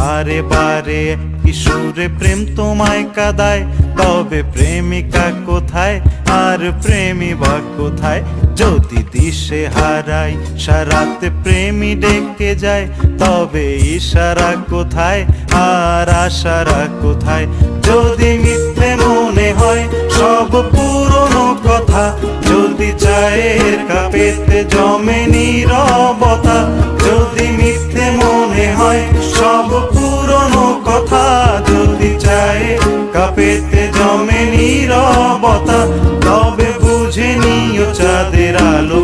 বারে বারে কিশোরে প্রেম তোমায় কাঁদায়, তবে প্রেমিকা কোথায় আর প্রেমী বা কোথায়? যদি দিশে হারাই সারাতে প্রেমী ডেকে যায়, তবে ইশারা কোথায় আর আশারা কোথায়? যদি মিথ্যে মনে হয় সব পুরনো কথা, যদি চায়ের কাপেতে জমে নীরবতা, যদি মিথ্যে মনে হয় সব পুরনো কথা, যদি চায়ের কাপেতে জমে নীরবতা, তবে বুঝে নিও চাঁদের আলো